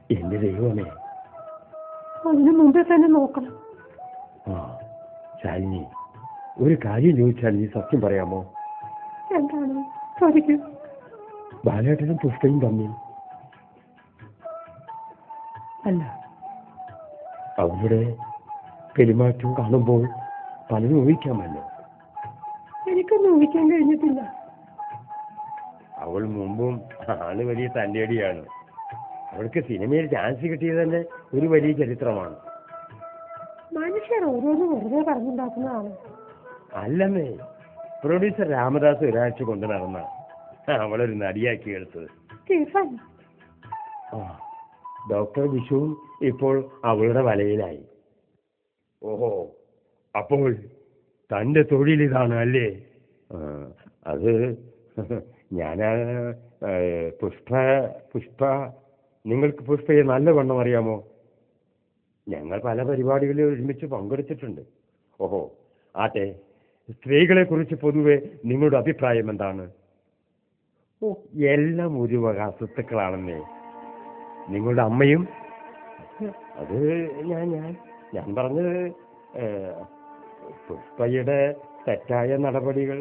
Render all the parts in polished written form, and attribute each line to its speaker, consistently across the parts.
Speaker 1: എന്റെ ദൈവമേ,
Speaker 2: അതിനു മുമ്പേ തന്നെ നോക്കണം.
Speaker 1: ശാലിനി, ഒരു കാര്യം ചോദിച്ചാൽ നീ സത്യം പറയാമോ?
Speaker 2: എന്താണ്? ചോദിക്കൂ.
Speaker 1: ബാലേട്ടനും പുഷ്പയും തമ്മിൽ
Speaker 2: അല്ല,
Speaker 1: അവരുടെ പെരുമാറ്റം കാണുമ്പോൾ പലരും ഊഹിക്കാമല്ലോ.
Speaker 2: എനിക്കൊന്നും ഊഹിക്കാൻ കഴിഞ്ഞിട്ടില്ല.
Speaker 1: അവൾ മുമ്പും ആള് വലിയ തന്റേടിയാണ്. അവൾക്ക് സിനിമയിൽ ചാൻസ് കിട്ടിയത് തന്നെ ഒരു വലിയ ചരിത്രമാണ്.
Speaker 2: മനുഷ്യർ ഓരോന്നും വെറുതെ പറഞ്ഞുണ്ടാക്കുന്നതാണ്.
Speaker 1: അല്ലമ്മേ, പ്രൊഡ്യൂസർ രാമദാസ് ഒരാഴ്ച കൊണ്ട് നടന്ന അവളൊരു നടിയാക്കി എടുത്തത്.
Speaker 2: സ്റ്റീഫൻ,
Speaker 1: ഡോക്ടർ വിഷുവും ഇപ്പോൾ അവളുടെ വലയിലായി. ഓഹോ, അപ്പോൾ തന്റെ തൊഴിൽ ഇതാണ് അല്ലേ? അത് ഞാൻ പുഷ്പ നിങ്ങൾക്ക് പുഷ്പയെ നല്ലവണ്ണം അറിയാമോ? ഞങ്ങൾ പല പരിപാടികളിൽ ഒരുമിച്ച് പങ്കെടുത്തിട്ടുണ്ട്. ഓഹോ, ആട്ടെ, സ്ത്രീകളെ കുറിച്ച് പൊതുവെ നിങ്ങളുടെ അഭിപ്രായം എന്താണ്? എല്ലാം ഒരു വക അസ്വത്തുക്കളാണെന്നേ. നിങ്ങളുടെ അമ്മയും അത് ഞാൻ പറഞ്ഞത് പുഷ്പയുടെ തെറ്റായ നടപടികൾ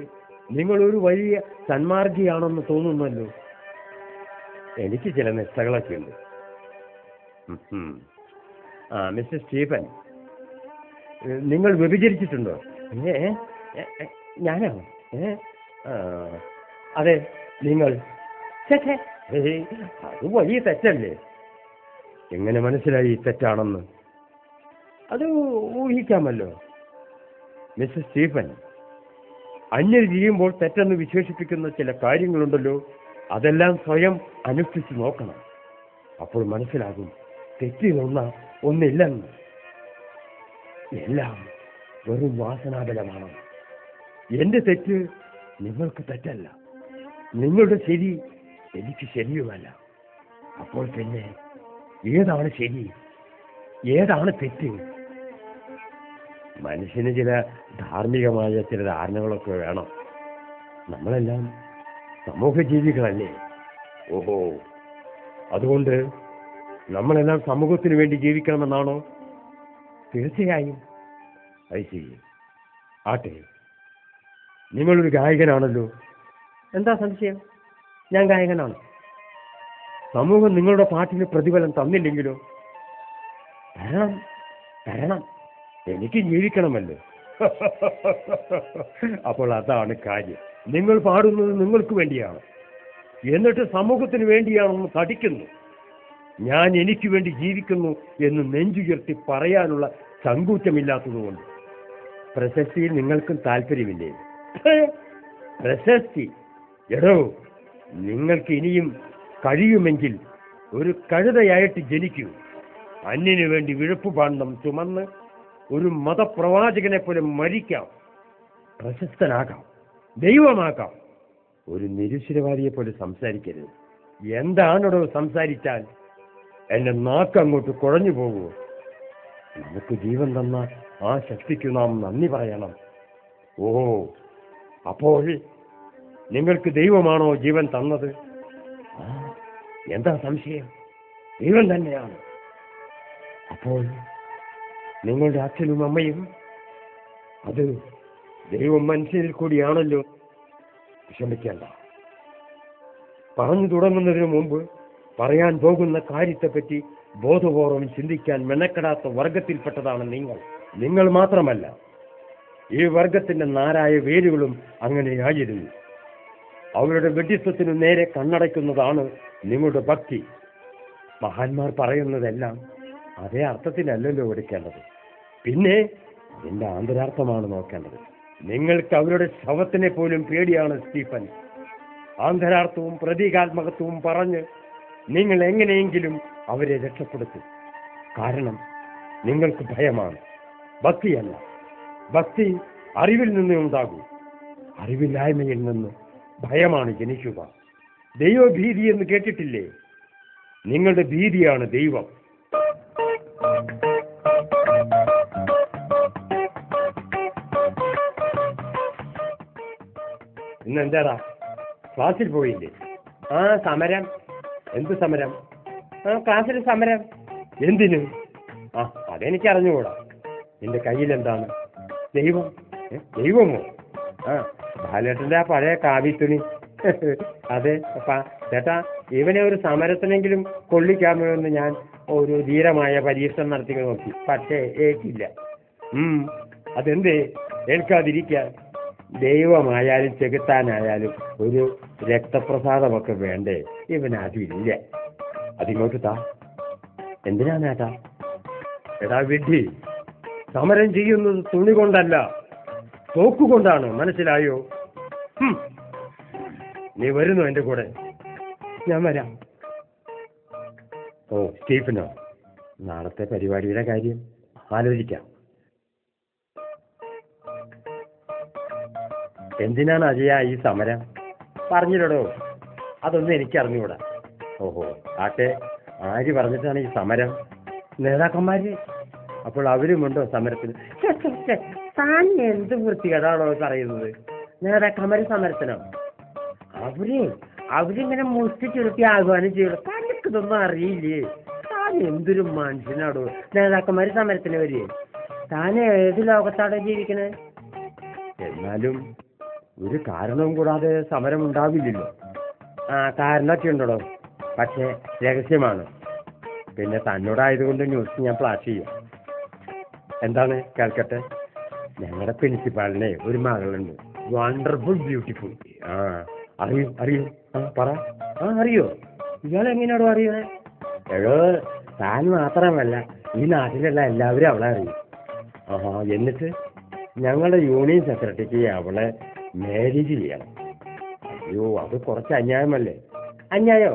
Speaker 1: നിങ്ങളൊരു വലിയ സന്മാർഗിയാണെന്ന് തോന്നുന്നല്ലോ. എനിക്ക് ചില നിഷ്ഠകളൊക്കെ ഉണ്ട്. മിസ്റ്റർ സ്റ്റീഫൻ, നിങ്ങൾ വ്യഭിചരിച്ചിട്ടുണ്ടോ? ഞാനോ? അതെ, നിങ്ങൾ. അത് വലിയ തെറ്റല്ലേ? എങ്ങനെ മനസ്സിലായി തെറ്റാണെന്ന്? അത് ഊഹിക്കാമല്ലോ. മിസ്റ്റർ സ്റ്റീഫൻ, അന്യർ ചെയ്യുമ്പോൾ തെറ്റെന്ന് വിശേഷിപ്പിക്കുന്ന ചില കാര്യങ്ങളുണ്ടല്ലോ, അതെല്ലാം സ്വയം അനുഷ്ഠിച്ച് നോക്കണം. അപ്പോൾ മനസ്സിലാകും ഒന്നില്ലെന്ന്. എല്ലാം വെറും വാസനാബലമാണ്. എന്റെ തെറ്റ് നിങ്ങൾക്ക് തെറ്റല്ല, നിങ്ങളുടെ ശരി എനിക്ക് ശരിയുമല്ല. അപ്പോൾ പിന്നെ ഏതാണ് ശരി, ഏതാണ് തെറ്റ്? മനുഷ്യന് ചില ധാർമ്മികമായ ചില ധാരണകളൊക്കെ വേണം. നമ്മളെല്ലാം സമൂഹ ജീവികളല്ലേ? ഓഹോ, അതുകൊണ്ട് നമ്മളെല്ലാം സമൂഹത്തിന് വേണ്ടി ജീവിക്കണമെന്നാണോ? തീർച്ചയായും. അത് ശരി. ആട്ടെ, നിങ്ങളൊരു ഗായകനാണല്ലോ. എന്താ സംശയം? ഞാൻ ഗായകനാണ്. സമൂഹം നിങ്ങളുടെ പാട്ടിന് പ്രതിഫലം തന്നില്ലെങ്കിലോ? തരണം, എനിക്ക് ജീവിക്കണമല്ലോ. അപ്പോൾ അതാണ് കാര്യം. നിങ്ങൾ പാടുന്നത് നിങ്ങൾക്ക് വേണ്ടിയാണ്, എന്നിട്ട് സമൂഹത്തിന് വേണ്ടിയാണെന്ന് പഠിക്കുന്നു. ഞാൻ എനിക്ക് വേണ്ടി ജീവിക്കുന്നു എന്ന് നെഞ്ചുയർത്തി പറയാനുള്ള ചങ്കൂറ്റമില്ലാത്തതുകൊണ്ട്. പ്രശസ്തിയിൽ നിങ്ങൾക്കും താല്പര്യമില്ലേ? പ്രശസ്തി എടോ, നിങ്ങൾക്ക് ഇനിയും കഴിയുമെങ്കിൽ ഒരു കഴുതയായിട്ട് ജനിക്കൂ. അന്യനു വേണ്ടി വിഴുപ്പുപാണ്ഡം ചുമന്ന് ഒരു മതപ്രവാചകനെ പോലെ മരിക്കാം, പ്രശസ്തനാകാം, ദൈവമാകാം. ഒരു നിരുശരവാദിയെ പോലെ സംസാരിക്കരുത്. എന്താണോ സംസാരിച്ചാൽ എന്റെ നാക്ക് അങ്ങോട്ട് കുഴഞ്ഞു പോകുമോ? നമുക്ക് ജീവൻ തന്ന ആ ശക്തിക്ക് നാം നന്ദി പറയണം. ഓ, അപ്പോൾ നിങ്ങൾക്ക് ദൈവമാണോ ജീവൻ തന്നത്? എന്താ സംശയം? ദൈവം തന്നെയാണ്. അപ്പോൾ നിങ്ങളുടെ അച്ഛനും അമ്മയും അത് ദൈവം മനുഷ്യരിൽ കൂടിയാണല്ലോ. വിഷമിക്കേണ്ട. പറഞ്ഞു തുടങ്ങുന്നതിന് മുമ്പ് പറയാൻ പോകുന്ന കാര്യത്തെപ്പറ്റി ബോധപൂർവം ചിന്തിക്കാൻ മെനക്കെടാത്ത വർഗത്തിൽപ്പെട്ടതാണ് നിങ്ങൾ മാത്രമല്ല, ഈ വർഗത്തിന്റെ നാരായ വേരുകളും അങ്ങനെയായിരുന്നു. അവരുടെ വ്യക്തിത്വത്തിന് നേരെ കണ്ണടയ്ക്കുന്നതാണ് നിങ്ങളുടെ ഭക്തി. മഹാന്മാർ പറയുന്നതെല്ലാം അതേ അർത്ഥത്തിലല്ലല്ലോ എടുക്കേണ്ടത്, പിന്നെ അതിന്റെ ആന്തരാർത്ഥമാണ് നോക്കേണ്ടത്. നിങ്ങൾക്ക് അവരുടെ ശവത്തിനെ പോലും പേടിയാണ് സ്റ്റീഫൻ. ആന്തരാർത്ഥവും പ്രതീകാത്മകത്വവും പറഞ്ഞ് നിങ്ങൾ എങ്ങനെയെങ്കിലും അവരെ രക്ഷപ്പെടുത്തും. കാരണം നിങ്ങൾക്ക് ഭയമാണ്, ഭക്തിയല്ല. ഭക്തി അറിവിൽ നിന്നേ ഉണ്ടാകൂ. അറിവില്ലായ്മയിൽ നിന്ന് ഭയമാണ് ജനിക്കുക. ദൈവഭീതി എന്ന് കേട്ടിട്ടില്ലേ? നിങ്ങളുടെ ഭീതിയാണ് ദൈവം. ഇന്നെന്താടാ ക്ലാസ്സിൽ പോയില്ലേ? സമരം. എന്ത് സമരം? ക്ലാസ്സിൽ സമരം എന്തിന്? ആ അതെനിക്ക് അറിഞ്ഞുകൂടാ. നിന്റെ കയ്യിൽ എന്താണ്? ദൈവം? ദൈവമോ? ആ ബാലേട്ടന്റെ ആ പഴയ കാവിത്തുണി. അതെ ചേട്ടാ, ഇവനെ ഒരു സമരത്തിനെങ്കിലും കൊള്ളിക്കാമോ എന്ന് ഞാൻ ഒരു ധീരമായ പരീക്ഷണം നടത്തി നോക്കി. പക്ഷേ ഏറ്റില്ല. അതെന്തേ ഏൽക്കാതിരിക്കാൻ? ദൈവമായാലും ചെകുത്താനായാലും ഒരു രക്തപ്രസാദമൊക്കെ വേണ്ടേ? ഇവനതില്ല. അതിങ്ങോട്ട് താ. എന്തിനാ നേട്ടാ? എടാ വിഡ്ഢി, സമരം ചെയ്യുന്നത് തുണി കൊണ്ടല്ല, തോക്കുകൊണ്ടാണ്. മനസ്സിലായോ? നീ വരുന്നു എന്റെ കൂടെ?
Speaker 2: ഞാൻ വരാം.
Speaker 1: ഓ സ്റ്റീഫനോ, നാളത്തെ പരിപാടിയുടെ കാര്യം ആലോചിക്കാം. എന്തിനാണ് അജയ ഈ സമരം? പറഞ്ഞില്ലടോ. അതൊന്നും എനിക്ക് അറിഞ്ഞുകൂടാ. ഓഹോ, ആട്ടെ, ആര് പറഞ്ഞിട്ടാണ് ഈ സമരം? നേതാക്കന്മാര്. അപ്പോൾ അവരുമുണ്ടോ സമരത്തിന്? താൻ എന്ത് വൃത്തികേടാണോ പറയുന്നത്? നേതാക്കന്മാര് സമരത്തിനോ? അവരിങ്ങനെ മുഷ്ടി ചുരുട്ടി ആഹ്വാനം ചെയ്യണം. തനിക്കിതൊന്നും അറിയില്ലേ? താൻ എന്തൊരു മനുഷ്യനാടോ? നേതാക്കന്മാര് സമരത്തിന് വരികയെ? താൻ ഏത് ലോകത്താണോ ജീവിക്കണേ? എന്നാലും ഒരു കാരണവും കൂടാതെ സമരം ഉണ്ടാവില്ലല്ലോ. കാരണമൊക്കെ ഉണ്ടോ? പക്ഷെ രഹസ്യമാണ്. പിന്നെ തന്നോടായതുകൊണ്ട് ന്യൂസ് ഞാൻ ഫ്ലാഷ് ചെയ്യാം. എന്താണ് കേൾക്കട്ടെ? ഞങ്ങളുടെ പ്രിൻസിപ്പാളിനെ ഒരു മകളുണ്ട്, വണ്ടർഫുൾ ബ്യൂട്ടിഫുൾ. അറിയൂ. പറ. അറിയോ? ഇയാളെങ്ങനെയാണോ അറിയണേ? എടോ, താൻ മാത്രമല്ല, ഈ നാട്ടിലുള്ള എല്ലാവരും അവളെ അറിയും. എന്നിട്ട് ഞങ്ങളുടെ യൂണിയൻ സെക്രട്ടറിക്ക് അവളെ മാരേജ് ചെയ്യണം. അയ്യോ, അത് കുറച്ച് അന്യായമല്ലേ? അന്യായോ?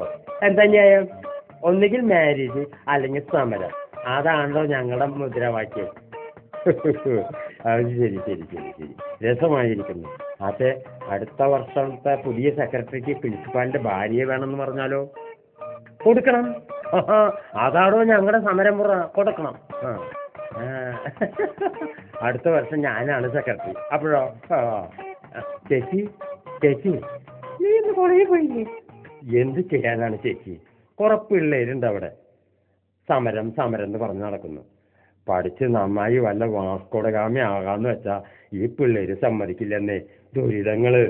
Speaker 1: എന്തന്യായം? ഒന്നുകിൽ മാരേജ് അല്ലെങ്കിൽ സമരം. അതാണല്ലോ ഞങ്ങളുടെ മുദ്രാവാക്യം. അത് ശരി. രസമായിരിക്കുന്നു. അതെ, അടുത്ത വർഷത്തെ പുതിയ സെക്രട്ടറിക്ക് പ്രിൻസിപ്പാളിന്റെ ഭാര്യയെ വേണമെന്ന് പറഞ്ഞാലോ? കൊടുക്കണം. അതാണോ ഞങ്ങളുടെ സമരം മുറ? കൊടുക്കണം. അടുത്ത വർഷം ഞാനാണ് സെക്രട്ടറി. അപ്പോഴോ? ചേച്ചി
Speaker 2: നീ ഇന്ന് കോളേജിൽ പോയില്ലേ?
Speaker 1: എന്ത് ചെയ്യാനാണ് ചേച്ചി? കുറെ പിള്ളേരുണ്ട് അവിടെ. സമരം എന്ന് പറഞ്ഞ് നടക്കുന്നു. പഠിച്ച് നന്നായി വല്ല വാസ്കോഡഗാമി ആകാന്ന് വെച്ചാ ഈ പിള്ളേര് സമ്മതിക്കില്ലെന്നേ. ദുരിതങ്ങള്.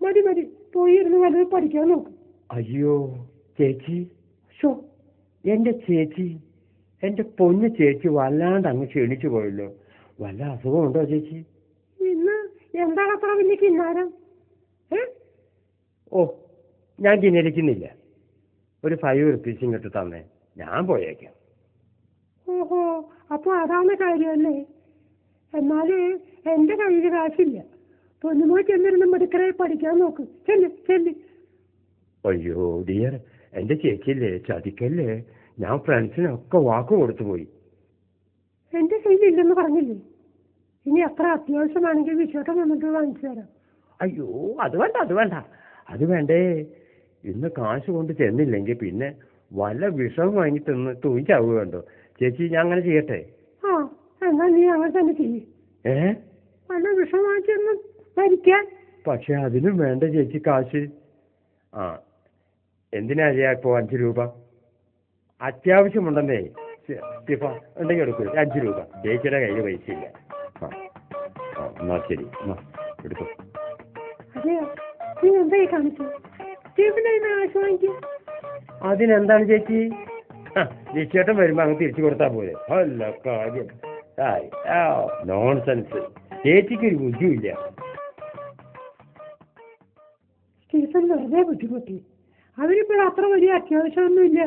Speaker 2: മതി പോയിരുന്നു വല്ലതും പഠിക്കാൻ നോക്കും.
Speaker 1: അയ്യോ ചേച്ചി, എന്റെ ചേച്ചി, എന്റെ പൊന്നു ചേച്ചി വല്ലാണ്ട് അങ്ങ് ക്ഷീണിച്ചു പോയല്ലോ. വല്ല അസുഖമുണ്ടോ ചേച്ചി?
Speaker 2: ഇന്ന് എന്താണ് അത്ര വലിയ കിന്നാരം?
Speaker 1: ഓ, ഞാൻ കിന്നരിക്കുന്നില്ല. ഒരു 5 rupees ഇങ്ങോട്ട് തന്നെ, ഞാൻ പോയേക്കാം.
Speaker 2: ഓഹോ, അപ്പൊ അതാണ് കാര്യമല്ലേ? എന്നാല് എന്റെ കയ്യിൽ കാശില്ല. പൊന്നുമോ ചെന്നിരുന്ന് മെടുക്കറെ പഠിക്കാൻ നോക്ക്. ചെല്ല്.
Speaker 1: അയ്യോ ഡിയർ, എന്റെ ചേച്ചിയില്ലേ, ചതിക്കല്ലേ. ഞാൻ ഫ്രണ്ട്സിനൊക്കെ വാക്ക് കൊടുത്തു പോയി.
Speaker 2: എന്റെ കയ്യിലില്ലെന്ന് പറഞ്ഞില്ലേ? ഇനി എത്ര അത്യാവശ്യമാണെങ്കിൽ വിശ്വട്ടം വന്നിട്ട് വാങ്ങിച്ചു തരാം.
Speaker 1: അയ്യോ, അത് വേണ്ടേ. ഇന്ന് കാശ് കൊണ്ട് ചെന്നില്ലെങ്കിൽ പിന്നെ വല്ല വിഷം വാങ്ങി തിന്ന് തൂങ്ങിച്ചാവുക കണ്ടോ ചേച്ചി? ഞാൻ അങ്ങനെ ചെയ്യട്ടെ?
Speaker 2: എന്നാ നീ അങ്ങനെ തന്നെ ചെയ്യേ. വല്ല വിഷം വാങ്ങിച്ചൊന്ന് മരിക്കാൻ.
Speaker 1: പക്ഷെ അതിനും വേണ്ട ചേച്ചി കാശ്. എന്തിനാ ചെയ്യാ ഇപ്പോ 5 രൂപ? അത്യാവശ്യമുണ്ടെന്നേ. ഉണ്ടെങ്കിൽ എടുക്കൂ. 5 രൂപ. ചേച്ചിയുടെ കയ്യിൽ പൈസ ഇല്ല. എന്നാ ശരി, എടുത്തു.
Speaker 2: അതെയോ? നീ എന്തായി കാണിച്ചു? കാശ് വാങ്ങിക്കും.
Speaker 1: അതിനെന്താണ് ചേച്ചി? ചേട്ടൻ വരുമ്പോ അങ്ങ് തിരിച്ചു കൊടുത്താ പോലെ. അല്ല കാര്യം. നോൺസെൻസ്. ചേച്ചിക്ക് ഒരു ബുദ്ധിയില്ല.
Speaker 2: സ്റ്റീഫൻ വെറുതെ ബുദ്ധിമുട്ടി. അവരിപ്പോൾ അത്ര വലിയ അത്യാവശ്യമൊന്നുമില്ല.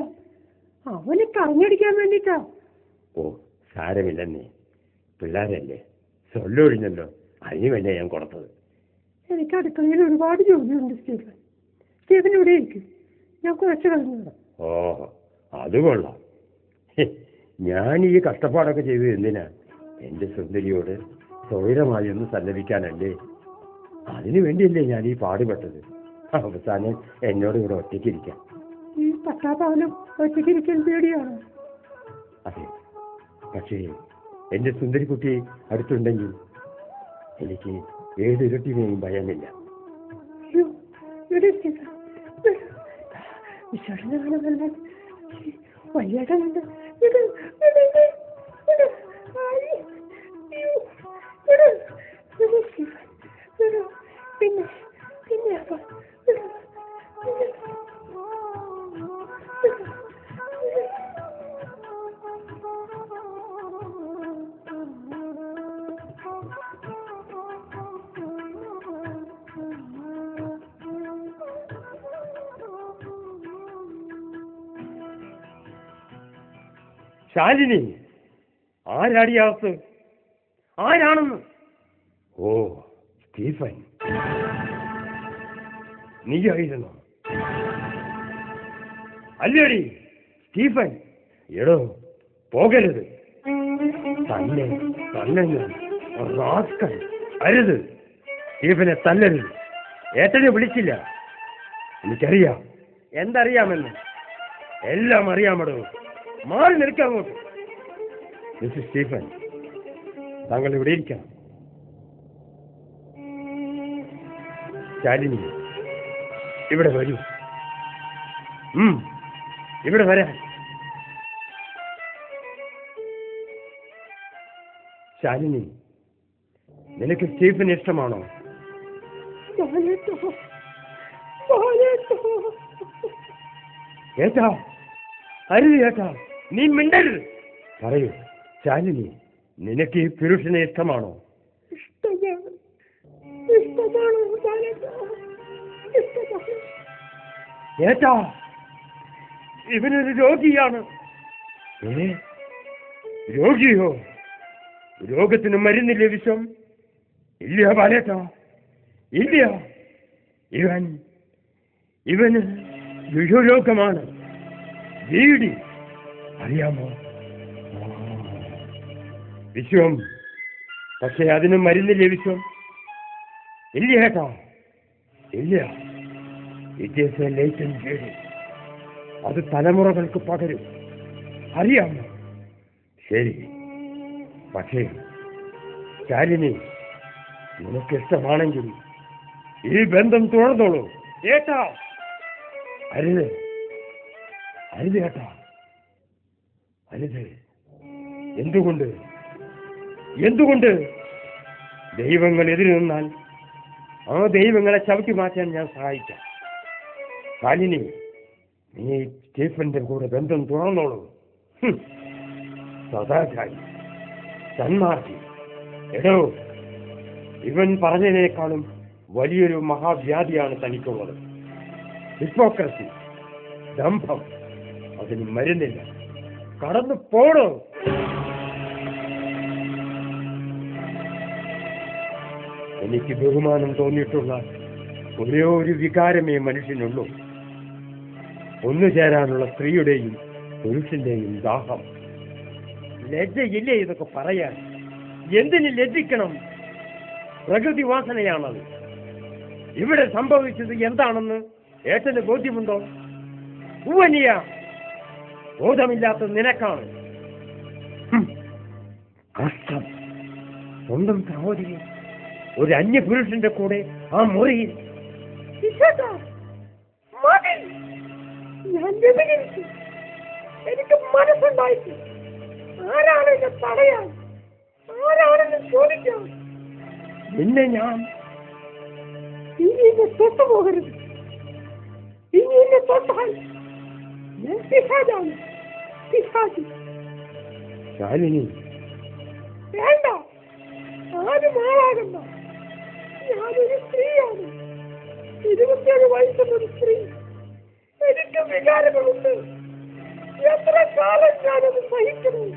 Speaker 2: അവന് കറങ്ങടിക്കാൻ വേണ്ടിട്ടാ.
Speaker 1: ഓ സാരമില്ലെന്നേ, പിള്ളേരല്ലേ. സൊല്ലൊഴിഞ്ഞല്ലോ, അതിന് വേണ്ടിയാ ഞാൻ കൊടുത്തത്.
Speaker 2: എനിക്ക് അടുക്കളയിൽ ഒരുപാട് ജോലിയുണ്ട് സ്റ്റീഫൻ ഇവിടെ ഇരിക്കും. ഞാൻ കുറച്ച് കഴിഞ്ഞു.
Speaker 1: ഓഹോ, അത് കൊള്ളാം. ഞാൻ ഈ കഷ്ടപ്പാടൊക്കെ ചെയ്തു എന്തിനാ? എന്റെ സുന്ദരിയോട് സ്വൈരമായി ഒന്ന് സല്ലപിക്കാനല്ലേ. അതിനു വേണ്ടിയല്ലേ ഞാൻ ഈ പാടുപെട്ടത്. അവസാനം എന്നോട് ഇവിടെ ഒറ്റയ്ക്കിരിക്കാം.
Speaker 2: ഈ പട്ടാപ്പാവലും ഒറ്റയ്ക്കിരിക്കാൻ പേടിയാണ്.
Speaker 1: അതെ, പക്ഷേ എന്റെ സുന്ദരിക്കുട്ടി അടുത്തുണ്ടെങ്കിൽ എനിക്ക് ഏതൊരുട്ടിനെയും ഭയമില്ല.
Speaker 2: വലിയേട്ടനുണ്ട്. വിട്, വിട്, വിട്, വിട്. ആയി. അയ്യോ, വിട്, വിട് സ്റ്റീഫൻ, വിട്. പിന്നെ പിന്നെ അപ്പ വിട്, വിട്, വിട്.
Speaker 1: ശാലിനി, ആരാടിയാസ്? ആരാണെന്ന്? ഓ, സ്റ്റീഫൻ, നീയായിരുന്നു അല്ലേടി സ്റ്റീഫൻ? എടോ, പോകരുത്. തന്നെ തന്നെ റാസ്കൽ, അരുത്. സ്റ്റീഫനെ തല്ലരുത്. ഏട്ടനെ വിളിച്ചില്ല. എനിക്കറിയാം, എന്തറിയാമെന്ന്. എല്ലാം അറിയാമടോ. മാറി നിൽക്കാം അങ്ങോട്ട്. മിസ്റ്റർ സ്റ്റീഫൻ, താങ്കൾ ഇവിടെ ഇരിക്കാം. ശാലിനി, ഇവിടെ വരൂ. ഇവിടെ വരാൻ. ശാലിനി, നിനക്ക് സ്റ്റീഫൻ ഇഷ്ടമാണോ? ഏട്ടാ, അരുത് ഏട്ടാ, നീ മിണ്ടരുത്. പറയൂ ശാലിനി, നിനക്ക് ഈ പുരുഷനെ ഇഷ്ടമാണോ? ഏട്ടാ, ഇവനൊരു രോഗിയാണ്. രോഗിയോ? രോഗത്തിന് മരുന്നില്ല, വിഷം ഇല്ല ബാലേട്ടാ, ഇല്ല. ഇവന് വിഷരോഗമാണ്. വീടി, അറിയാമോ? വിശ്വം. പക്ഷെ അതിന് മരുന്നില്ല, വിശ്വം ഇല്ല ഏട്ടാ, ഇല്ല. ഇറ്റ് ഈസ് എ ലേറ്റന്റ് വീടി. അത് തലമുറകൾക്ക് പകരും, അറിയാമോ? ശരി, പക്ഷേ ശാലിനി, നിനക്കിഷ്ടമാണെങ്കിൽ ഈ ബന്ധം തുടർന്നോളൂ. ഏട്ടാ, അരുത്, അരുത് ഏട്ടാ, അരുത്. എന്തുകൊണ്ട്? എന്തുകൊണ്ട്? ദൈവങ്ങൾ എതിര് നിന്നാൽ ആ ദൈവങ്ങളെ ചവിട്ടി മാറ്റാൻ ഞാൻ സഹായിക്കാം. ശാലിനി, നീ സ്റ്റീഫന്റെ കൂടെ ബന്ധം തുറന്നോളൂ. സദാചാരി, സന്മാർഗി. എടോ, ഇവൻ പറഞ്ഞതിനേക്കാളും വലിയൊരു മഹാവ്യാധിയാണ് തനിക്കുള്ളത്. ഹിപ്പോക്രസി, ദംഭം. അതിന് മരുന്നില്ല. കടന്നു പോടോ. എനിക്ക് ബഹുമാനം തോന്നിയിട്ടുള്ള ഒരേ ഒരു വികാരമേ മനുഷ്യനുള്ളൂ. ഒന്നുചേരാനുള്ള സ്ത്രീയുടെയും പുരുഷന്റെയും ദാഹം. ലജ്ജയില്ലേ ഇതൊക്കെ പറയാൻ? എന്തിന് ലജ്ജിക്കണം? പ്രകൃതി വാസനയാണത്. ഇവിടെ സംഭവിച്ചത് എന്താണെന്ന് ഏട്ടന് ബോധ്യമുണ്ടോ? ഉവ്വനിയ, ബോധമില്ലാത്ത നിനക്കാണ്. കഷ്ടം. സ്വന്തം സഹോദരി ഒരു അന്യപുരുഷന്റെ കൂടെ ആ മുറിയിൽ.
Speaker 2: ഞാൻ വിപരീതിച്ചു. എനിക്ക് മനസ്സുണ്ടായിട്ട് ആരാണെന്ന് തടയാൻ, ആരാണെന്ന് ചോദിക്കാൻ.
Speaker 1: നിന്നെ ഞാൻ
Speaker 2: ഇനി എന്നെ തൊട്ടു പോകരുത്. ഇനി എന്നെ തൊട്ടാൽ ഞാൻ പിശാചാണ്, പിശാചി.
Speaker 1: ശാലിനി,
Speaker 2: വേണ്ട, ആരും ആളാകണ്ട. ഞാനൊരു സ്ത്രീയാണ്, 27 വയസ്സുള്ളൊരു സ്ത്രീ. എനിക്ക് വികാരങ്ങളുണ്ട്. എത്ര കാലം ഞാനത് സഹിക്കണം?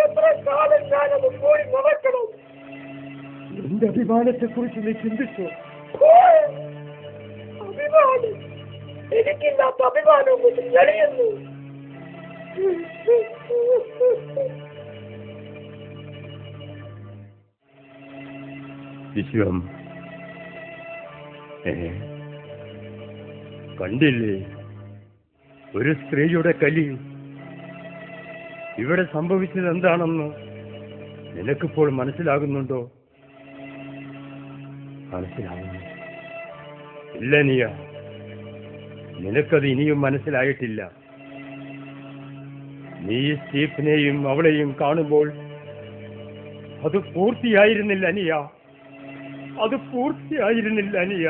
Speaker 2: എത്ര കാലം ഞാനത് പോയി നടക്കണം?
Speaker 1: എന്റെ അഭിമാനത്തെ കുറിച്ച് നീ ചിന്തിച്ചോ?
Speaker 2: അഭിമാനം? എനിക്കില്ലാത്ത അഭിമാനം കൊണ്ട് ഞെളിയുന്നു.
Speaker 1: വിശ്വം, കണ്ടില്ലേ ഒരു സ്ത്രീയുടെ കലി? ഇവിടെ സംഭവിച്ചത് എന്താണെന്ന് നിനക്കിപ്പോൾ മനസ്സിലാകുന്നുണ്ടോ? മനസ്സിലാകുന്നു? ഇല്ല നിയ, നിനക്കത് ഇനിയും മനസ്സിലായിട്ടില്ല. നീ സ്റ്റീഫനെയും അവളെയും കാണുമ്പോൾ അത് പൂർത്തിയായിരുന്നില്ല അനിയ, അത് പൂർത്തിയായിരുന്നില്ല അനിയ.